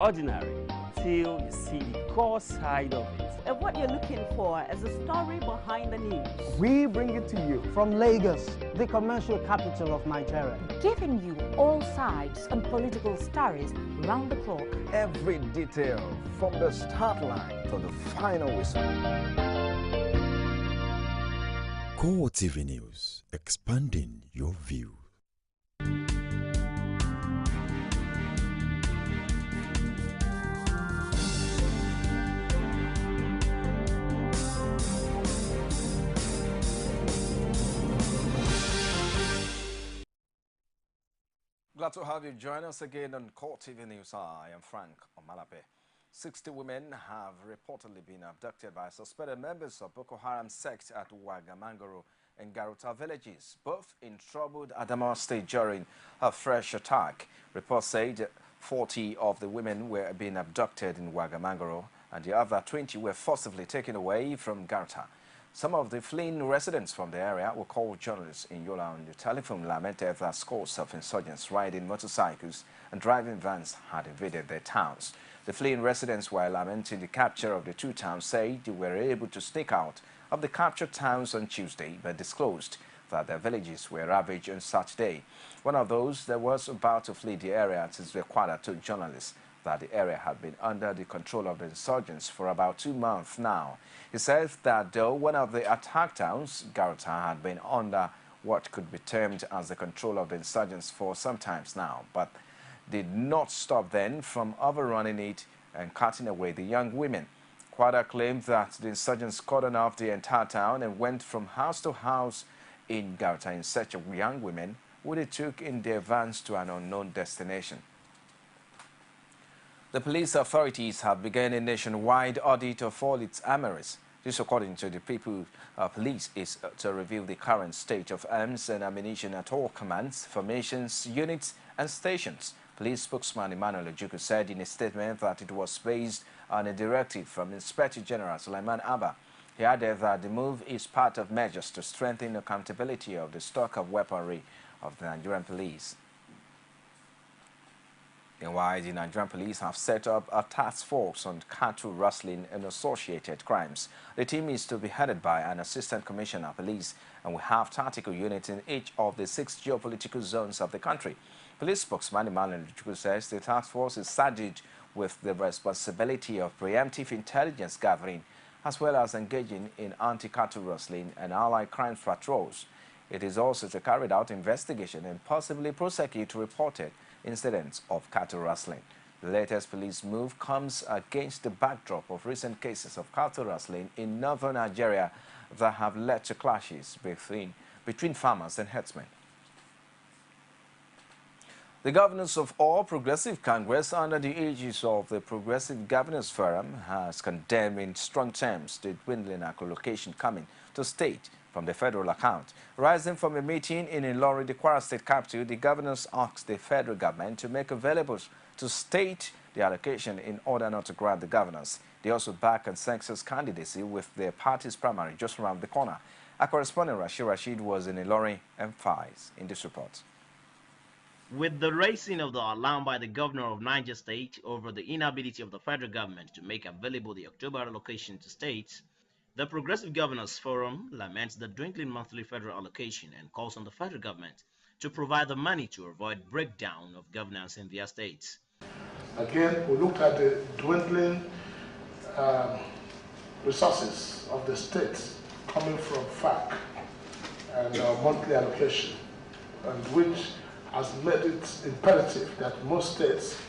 ordinary till you see the core side of it. And what you're looking for is the story behind the news. We bring it to you from Lagos, the commercial capital of Nigeria. Giving you all sides and political stories round the clock. Every detail from the start line to the final whistle. CoreTV News, expanding your view. Glad to have you join us again on CoreTV News. I am Frank Omalape. 60 women have reportedly been abducted by suspected members of Boko Haram sect at Wagamangoro and Garuta villages, both in troubled Adamawa State during a fresh attack. Reports say 40 of the women were being abducted in Wagamangoro and the other 20 were forcibly taken away from Garuta. Some of the fleeing residents from the area were called journalists in Yola on the telephone lamented that scores of insurgents riding motorcycles and driving vans had invaded their towns. The fleeing residents, while lamenting the capture of the two towns, say they were able to sneak out of the captured towns on Tuesday, but disclosed that their villages were ravaged on Saturday. One of those that was about to flee the area to Zekwada told journalists that the area had been under the control of the insurgents for about 2 months now. He says that though one of the attack towns, Garuta, had been under what could be termed as the control of the insurgents for some time now, but did not stop then from overrunning it and cutting away the young women. Kwada claimed that the insurgents cordoned off the entire town and went from house to house in Garuta in search of young women, who they took in their vans to an unknown destination. The police authorities have begun a nationwide audit of all its armories. This, according to the People Police, is to reveal the current state of arms and ammunition at all commands, formations, units, and stations. Police spokesman Emmanuel Ojukwu said in a statement that it was based on a directive from Inspector General Sulaiman Abba. He added that the move is part of measures to strengthen accountability of the stock of weaponry of the Nigerian police. Meanwhile, the Nigerian police have set up a task force on cattle rustling and associated crimes. The team is to be headed by an assistant commissioner of police and will have tactical units in each of the 6 geopolitical zones of the country. Police spokesman Emmanuel Ojukwu says the task force is charged with the responsibility of preemptive intelligence gathering as well as engaging in anti-cattle rustling and allied crime patrols. It is also to carry out investigation and possibly prosecute reported incidents of cattle rustling. The latest police move comes against the backdrop of recent cases of cattle rustling in northern Nigeria that have led to clashes between farmers and herdsmen. The governors of all Progressive Congress under the aegis of the Progressive Governors Forum has condemned in strong terms the dwindling allocation coming to state from the federal account. Rising from a meeting in Ilorin, the Kwara State capital, the governors asked the federal government to make available to state the allocation in order not to grant the governors. They also back a census candidacy with their party's primary just around the corner. Our correspondent Rashid was in Ilorin and Fies in this report. With the raising of the alarm by the governor of Niger State over the inability of the federal government to make available the October allocation to states, the Progressive Governors Forum laments the dwindling monthly federal allocation and calls on the federal government to provide the money to avoid breakdown of governance in their states. Again, we looked at the dwindling resources of the states coming from FAC and monthly allocation, and which has made it imperative that most states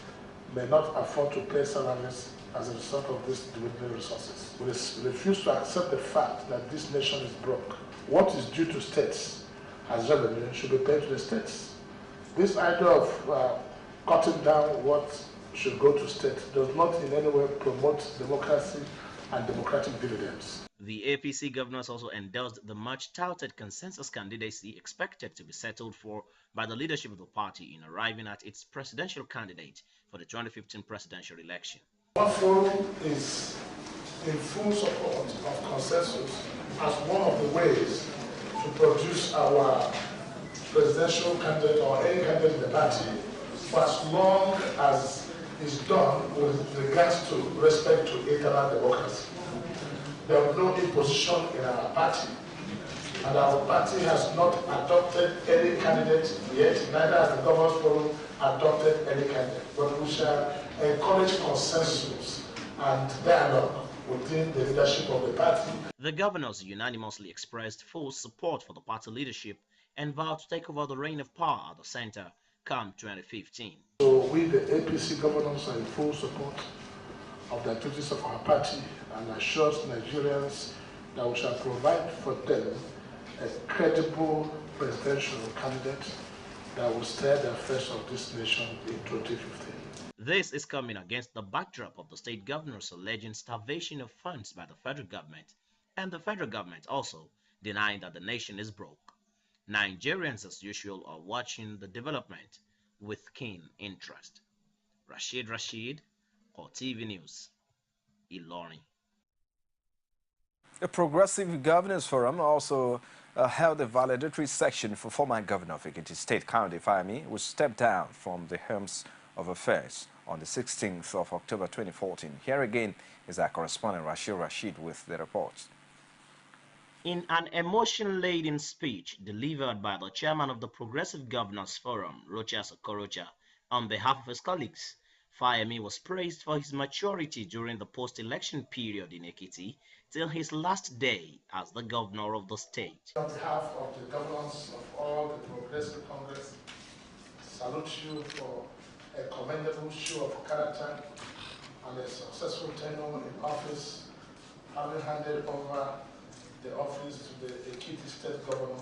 may not afford to pay salaries as a result of these dwindling resources. We refuse to accept the fact that this nation is broke. What is due to states as revenue should be paid to the states. This idea of cutting down what should go to states does not in any way promote democracy and democratic dividends. The APC governors also endorsed the much-touted consensus candidacy expected to be settled for by the leadership of the party in arriving at its presidential candidate for the 2015 presidential election. Our forum is in full support of consensus as one of the ways to produce our presidential candidate or any candidate in the party for as long as is done with regards to respect to internal democracy. There was no imposition in our party, and our party has not adopted any candidate yet, neither has the Governors Forum adopted any candidate. But we shall encourage consensus and dialogue within the leadership of the party. The governors unanimously expressed full support for the party leadership and vowed to take over the reign of power at the center come 2015. So we, the APC governors, are in full support of the activities of our party and assures Nigerians that we shall provide for them a credible presidential candidate that will steer the affairs of this nation in 2015. This is coming against the backdrop of the state governors alleging starvation of funds by the federal government, and the federal government also denying that the nation is broke. Nigerians, as usual, are watching the development with keen interest. Rashid, CoreTV News, Ilorin. The Progressive Governors Forum also held a valedictory section for former Governor of Ekiti State, County Fayemi, who stepped down from the helms of affairs on the 16th of October 2014. Here again is our correspondent Rashid with the report. In an emotion-laden speech delivered by the chairman of the Progressive Governors Forum, Rochas Okorocha, on behalf of his colleagues, Fayemi was praised for his maturity during the post-election period in Ekiti till his last day as the governor of the state. On behalf of the governors of all the Progressive Congress, salute you for a commendable show of character and a successful tenure in office, having handed over the office to the Ekiti State Governor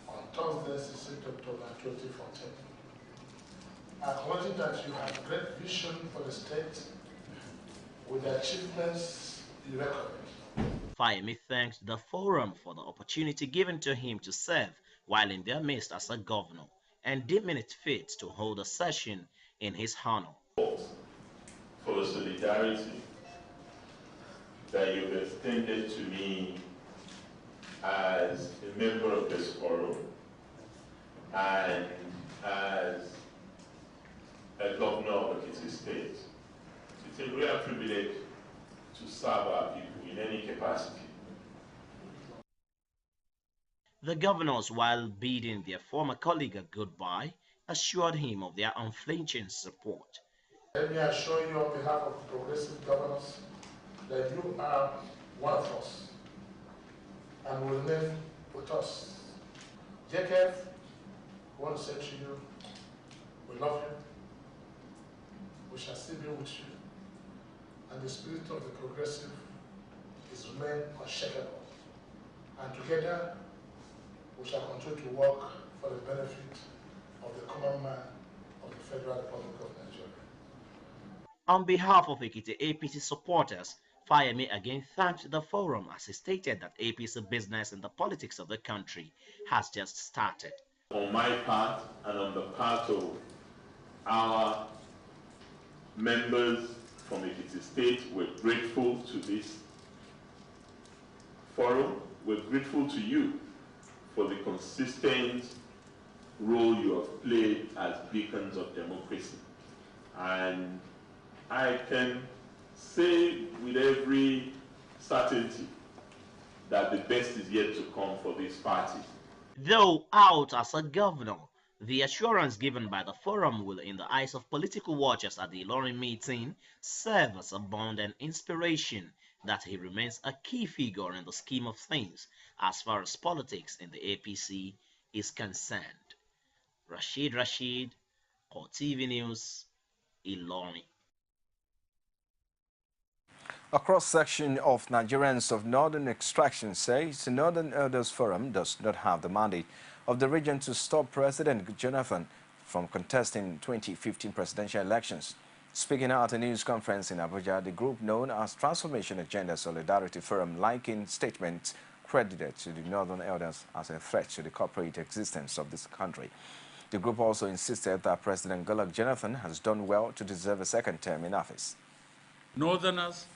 on Thursday, 16th October 2014. Acknowledging that you have great vision for the state with the achievements you recognize. Fayemi thanked the forum for the opportunity given to him to serve while in their midst as a governor, and deeming it fit to hold a session in his honor. For the solidarity that you've extended to me as a member of this forum and as a governor of Ekiti State. It's a real privilege to serve our people in any capacity. The governors, while bidding their former colleague a goodbye, assured him of their unflinching support. Let me assure you on behalf of the Progressive Governors that you are one of us and will remain with us. Jacob, I want to say to you, we love you. We shall still be with you. And the spirit of the Progressive is remain unshakable. And together, we shall continue to work for the benefit of the common man of the Federal Republic of Nigeria. On behalf of Ekiti APC supporters, Fayemi again thanked the forum as he stated that APC business in the politics of the country has just started. On my part and on the part of our members from Ekiti State, we're grateful to this forum. We're grateful to you for the consistent role you have played as beacons of democracy. And I can say with every certainty that the best is yet to come for this party. Though out as a governor, the assurance given by the forum will, in the eyes of political watchers at the Ilorin meeting, serve as a bond and inspiration that he remains a key figure in the scheme of things as far as politics in the APC is concerned. Rashid, CoreTV News, Ilorin. A cross-section of Nigerians of northern extraction says the Northern Elders Forum does not have the mandate of the region to stop President Jonathan from contesting 2015 presidential elections. Speaking at a news conference in Abuja, the group known as Transformation Agenda Solidarity Forum likened statements credited to the Northern Elders as a threat to the corporate existence of this country. The group also insisted that President Goodluck Jonathan has done well to deserve a second term in office. Northerners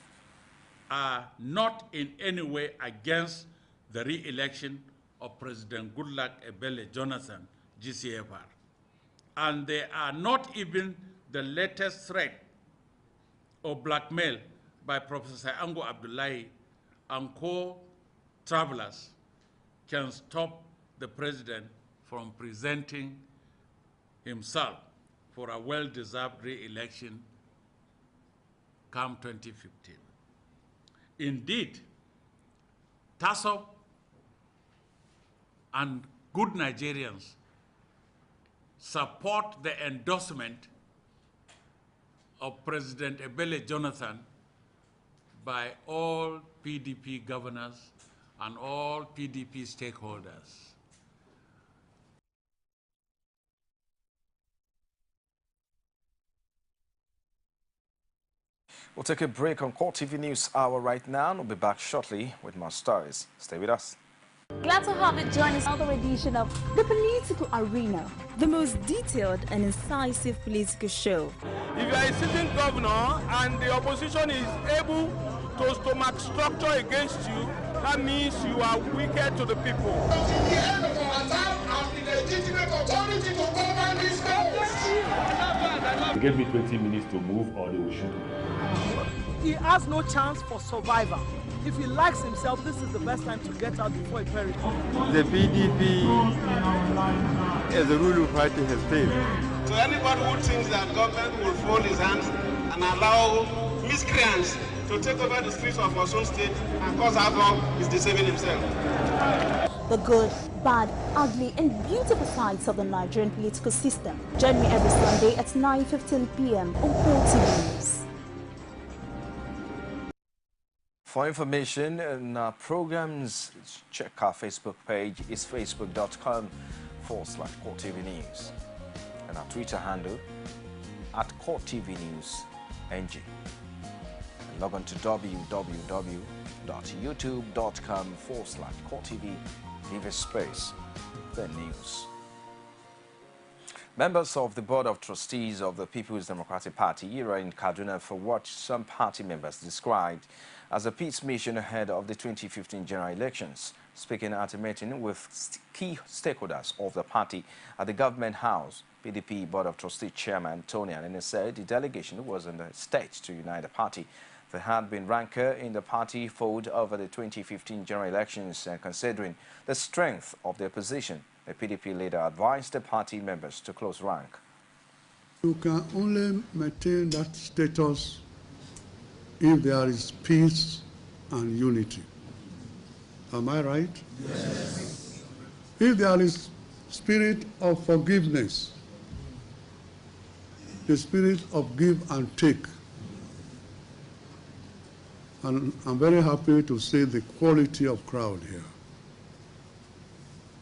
are not in any way against the re-election of President Goodluck Ebele Jonathan, GCFR. And they are not even the latest threat or blackmail by Professor Ango Abdullahi and co-travelers can stop the president from presenting himself for a well-deserved re-election come 2015. Indeed, TASOP and good Nigerians support the endorsement of President Ebele Jonathan by all PDP governors and all PDP stakeholders. We'll take a break on CoreTV News Hour right now, and we'll be back shortly with more stories. Stay with us. Glad to have you join us on another edition of The Political Arena, the most detailed and incisive political show. If you are a sitting governor and the opposition is able to stomach structure against you, that means you are wicked to the people. The end of the attack and the legitimate authority to govern this country. They gave me 20 minutes to move or they will shoot me. He has no chance for survival. If he likes himself, this is the best time to get out before he perishes. The PDP as a ruling party has failed. So anybody who thinks that government will fold his hands and allow miscreants to take over the streets of our own state and cause havoc is deceiving himself. the good, bad, ugly and beautiful sides of the Nigerian political system. Join me every Sunday at 9:15 p.m. on CoreTV News. For information on our programs, check our Facebook page. It's facebook.com/CoreTV News. And our Twitter handle @CoreTV News NG. And log on to www.youtube.com/CoreTV. Give a space, the news. Members of the Board of Trustees of the People's Democratic Party are in Kaduna for what some party members described as a peace mission ahead of the 2015 general elections. Speaking at a meeting with key stakeholders of the party at the Government House, PDP Board of Trustees Chairman Tony Anene said the delegation was in the state to unite the party. There had been rancor in the party fold over the 2015 general elections, and considering the strength of their position, the PDP leader advised the party members to close rank. You can only maintain that status if there is peace and unity. Am I right? Yes. If there is spirit of forgiveness, the spirit of give and take, and I'm very happy to see the quality of crowd here.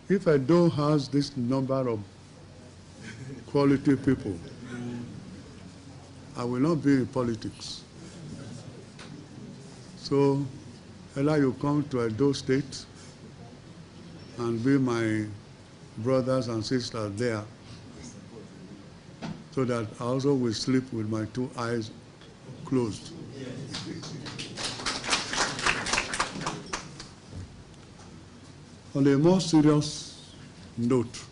If I don't have this number of quality people, I will not be in politics. So, Ella, you come to Edo State and be my brothers and sisters there, so that I also will sleep with my two eyes closed. On a more serious note,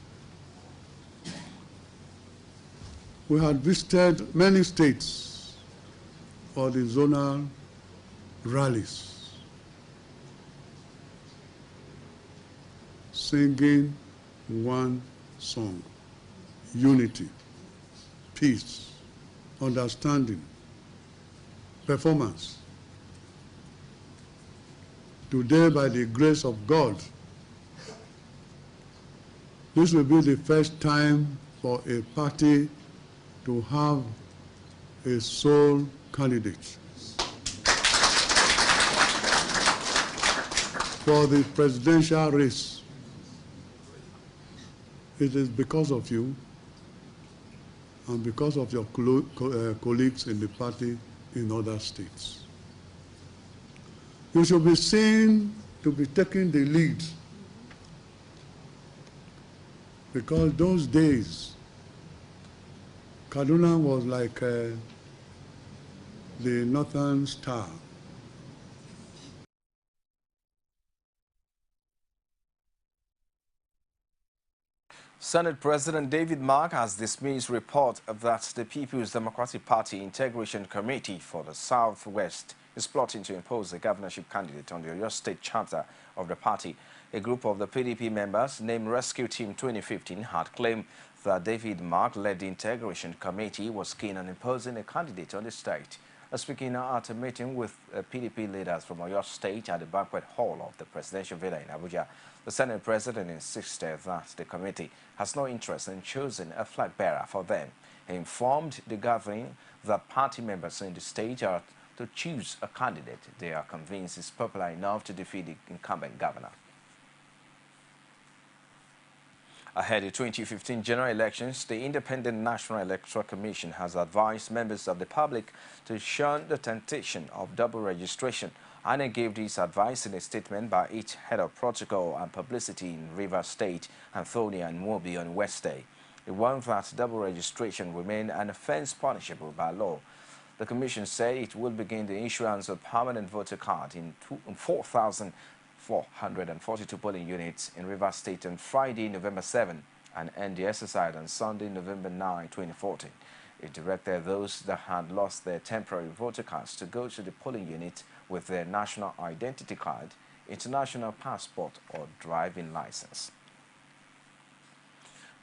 we had visited many states for the zonal rallies, singing one song: unity, peace, understanding, performance. Today, by the grace of God, this will be the first time for a party to have a sole candidate for the presidential race. It is because of you and because of your colleagues in the party in other states. You should be seen to be taking the lead, because those days, Kaduna was like the Northern Star. Senate President David Mark has dismissed report that the People's Democratic Party Integration Committee for the Southwest is plotting to impose a governorship candidate on the Oyo State chapter of the party. A group of the PDP members named Rescue Team 2015 had claimed that David Mark led the Integration Committee was keen on imposing a candidate on the state. Speaking at a meeting with PDP leaders from Oyo State at the banquet hall of the presidential villa in Abuja, the Senate President insisted that the committee has no interest in choosing a flag bearer for them. He informed the gathering that party members in the state are to choose a candidate they are convinced is popular enough to defeat the incumbent governor. Ahead of the 2015 general elections, the Independent National Electoral Commission has advised members of the public to shun the temptation of double registration, and it gave this advice in a statement by its head of protocol and publicity in Rivers State, Anthony and Mobi on Wednesday. It warned that double registration remained an offense punishable by law. The Commission said it will begin the issuance of permanent voter cards in 4,442 polling units in Rivers State on Friday, November 7, and end the exercise on Sunday, November 9, 2014. It directed those that had lost their temporary voter cards to go to the polling unit with their national identity card, international passport, or driving license.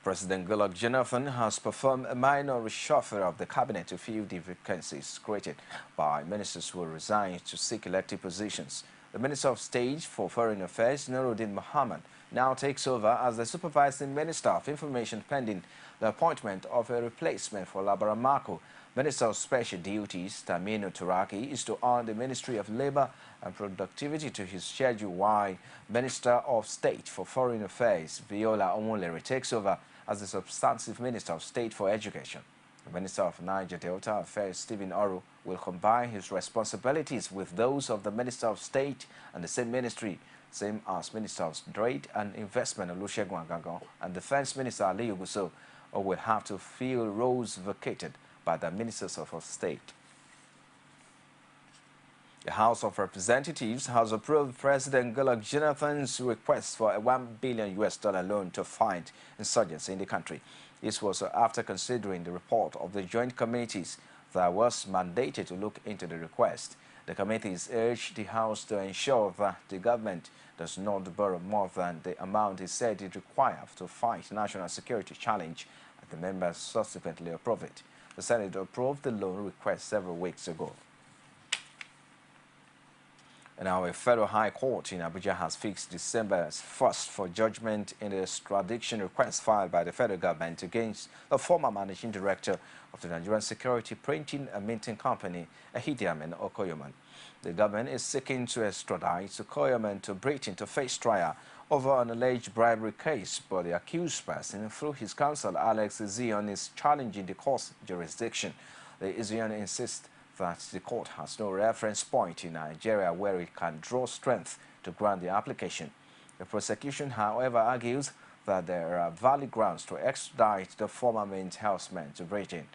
President Goodluck Jonathan has performed a minor reshuffle of the cabinet to fill the vacancies created by ministers who resigned to seek elected positions. The Minister of State for Foreign Affairs, Nuruddin Mohammed, now takes over as the supervising Minister of Information pending the appointment of a replacement for Labara Mako. Minister of Special Duties, Tamino Turaki, is to add the Ministry of Labor and Productivity to his schedule, while Minister of State for Foreign Affairs, Viola Omolere, takes over as the substantive Minister of State for Education. The Minister of Niger Delta Affairs, Stephen Oro, will combine his responsibilities with those of the Minister of State and the same ministry, same as Minister of Trade and Investment Olusegun Agagan and Defense Minister Aliyu Gusso, or will have to fill roles vacated by the Ministers of State. The House of Representatives has approved President Goodluck Jonathan's request for a $1 billion loan to fight insurgency in the country. This was after considering the report of the joint committees that was mandated to look into the request. The committees urged the House to ensure that the government does not borrow more than the amount it said it required to fight national security challenge, and the members subsequently approved it. The Senate approved the loan request several weeks ago. And now a federal high court in Abuja has fixed December 1st for judgment in the extradition request filed by the federal government against the former managing director of the Nigerian Security Printing and Minting Company, Ehidiamen Okoyoman. The government is seeking to extradite Okoyoman to Britain to face trial over an alleged bribery case, but the accused person, through his counsel Alex Zion, is challenging the court's jurisdiction. The Zion insists that the court has no reference point in Nigeria where it can draw strength to grant the application. The prosecution, however, argues that there are valid grounds to extradite the former Mint houseman to Britain.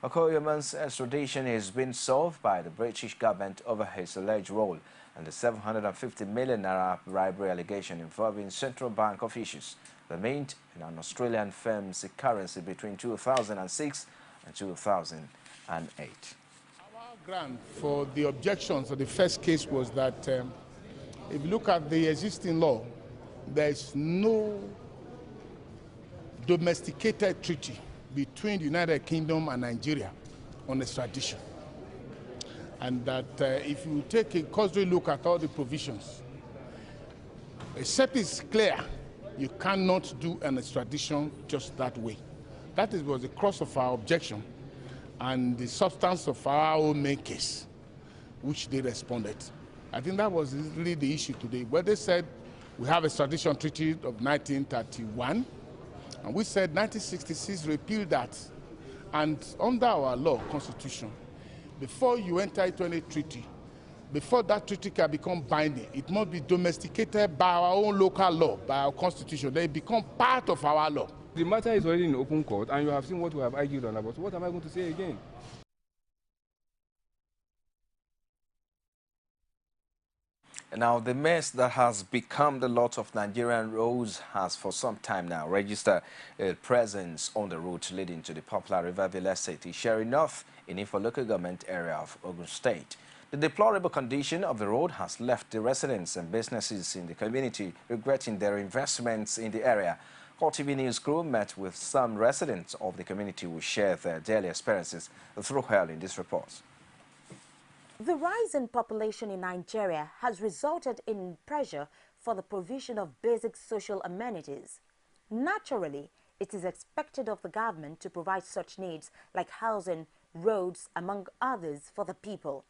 Okoyoman's extradition has been solved by the British government over his alleged role and the 750 million naira bribery allegation involving central bank officials, the Mint and an Australian firm's currency between 2006 and 2008. Ground for the objections of the first case was that if you look at the existing law, there is no domesticated treaty between the United Kingdom and Nigeria on extradition. And that if you take a cursory look at all the provisions, except it's clear, you cannot do an extradition just that way. That was the crux of our objection and the substance of our own main case, which they responded. I think that was really the issue today, where they said we have a extradition treaty of 1931, and we said 1966 repealed that. And under our law, constitution, before you enter into any treaty, before that treaty can become binding, it must be domesticated by our own local law, by our constitution. They become part of our law. The matter is already in open court, and you have seen what we have argued on about. So what am I going to say again? Now, the mess that has become the lot of Nigerian roads has for some time now registered a presence on the route leading to the popular Riverville Estate, Sharing North in Ifo local government area of Ogun State. The deplorable condition of the road has left the residents and businesses in the community regretting their investments in the area. CoreTV News crew met with some residents of the community who share their daily experiences through her in this report. The rise in population in Nigeria has resulted in pressure for the provision of basic social amenities. Naturally, it is expected of the government to provide such needs like housing, roads, among others, for the people.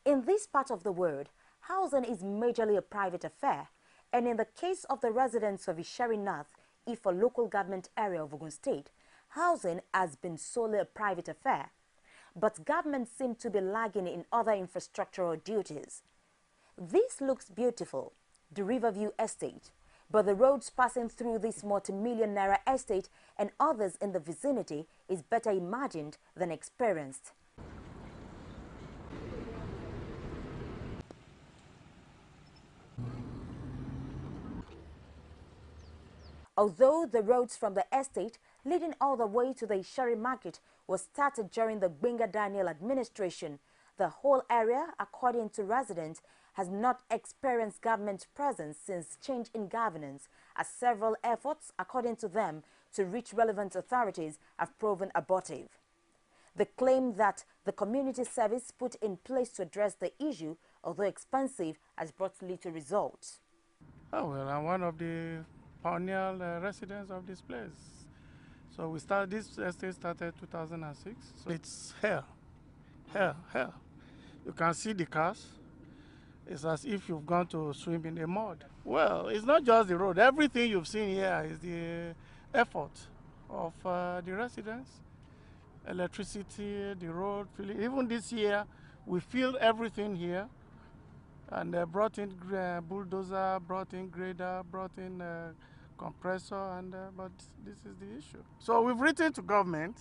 In this part of the world, housing is majorly a private affair, and in the case of the residents of Sharing North, Ifo local government area of Ogun State, housing has been solely a private affair. But government seem to be lagging in other infrastructural duties. This looks beautiful, the Riverview Estate, but the roads passing through this multi-million naira estate and others in the vicinity is better imagined than experienced. Although the roads from the estate leading all the way to the Ishari market was started during the Benga Daniel administration, the whole area, according to residents, has not experienced government presence since change in governance, as several efforts, according to them, to reach relevant authorities have proven abortive. They claim that the community service put in place to address the issue, although expensive, has brought little results. Oh, well, I'm one of the pioneer residents of this place. So this estate started 2006. So it's here. You can see the cars. It's as if you've gone to swim in the mud. Well, it's not just the road. Everything you've seen here is the effort of the residents. Electricity, the road, even this year, we filled everything here. And brought in bulldozer, brought in grader, brought in compressor, and but this is the issue. So we've written to government,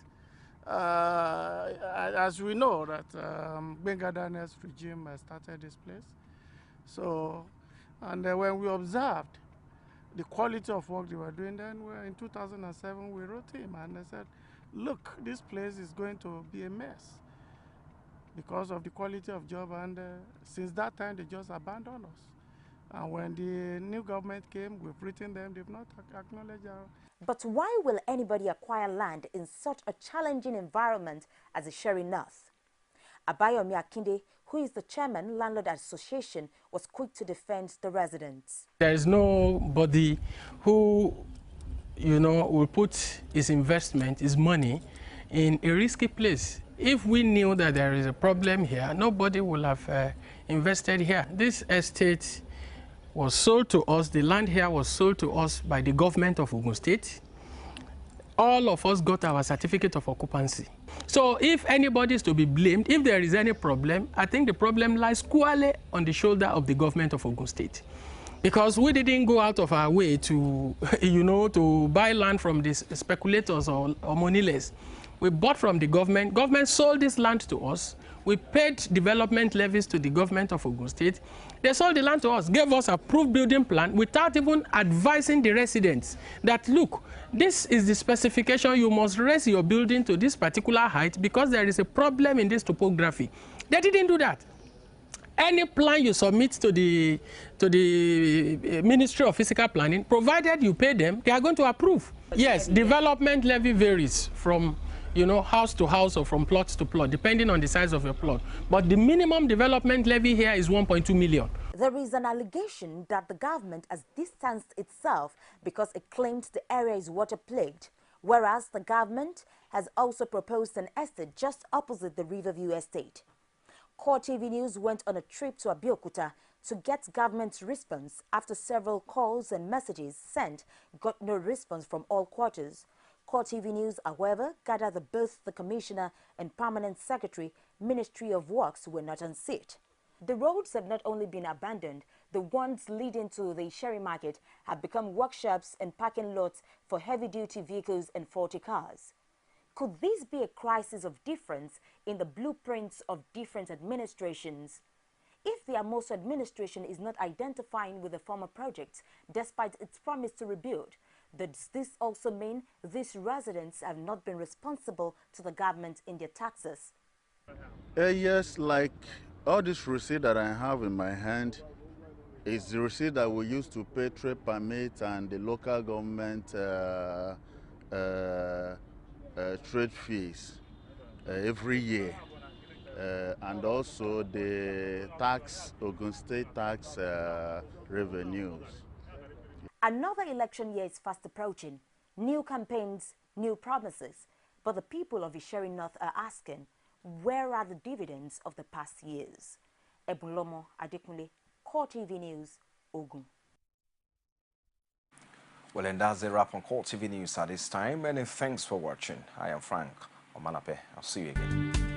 as we know that Benga Daniel's regime started this place. So, and when we observed the quality of work they were doing, then in 2007 we wrote him and they said, look, this place is going to be a mess because of the quality of job, and since that time they just abandoned us. And when the new government came, we've written them, they've not acknowledged our... But why will anybody acquire land in such a challenging environment as the Sharing North? Abayomi Akinde, who is the chairman, Landlord Association, was quick to defend the residents. There is nobody who, will put his investment, his money, in a risky place. If we knew that there is a problem here, nobody would have invested here. This estate was sold to us, the land here was sold to us by the government of Ogun State. All of us got our certificate of occupancy. So if anybody is to be blamed, if there is any problem, I think the problem lies squarely on the shoulder of the government of Ogun State. Because we didn't go out of our way to, to buy land from these speculators or moneyless. We bought from the government. Government sold this land to us. We paid development levies to the government of Ogun State. They sold the land to us, gave us approved building plan without even advising the residents that, look, this is the specification, you must raise your building to this particular height because there is a problem in this topography. They didn't do that. Any plan you submit to the Ministry of Physical Planning, provided you pay them, they are going to approve. Yes, development levy varies from house to house or from plot to plot, depending on the size of your plot. But the minimum development levy here is 1.2 million. There is an allegation that the government has distanced itself because it claims the area is water-plagued, whereas the government has also proposed an estate just opposite the Riverview Estate. CoreTV News went on a trip to Abeokuta to get government's response after several calls and messages sent got no response from all quarters. CoreTV News, however, gathered that both the Commissioner and Permanent Secretary, Ministry of Works, were not on seat. The roads have not only been abandoned, the ones leading to the Ishari market have become workshops and parking lots for heavy-duty vehicles and faulty cars. Could this be a crisis of difference in the blueprints of different administrations? if the Amoso administration is not identifying with the former projects, despite its promise to rebuild, does this also mean these residents have not been responsible to the government in their taxes? Yes, like all this receipt that I have in my hand is the receipt that we used to pay trade permit and the local government trade fees every year. And also the tax, Ogun State tax revenues. Another election year is fast approaching. New campaigns, new promises. But the people of Isheri North are asking, where are the dividends of the past years? Ebulomo Adekunle, CoreTV News, Ogun. Well, and that's a wrap on CoreTV News at this time. Many thanks for watching. I am Frank Omalape. I'll see you again.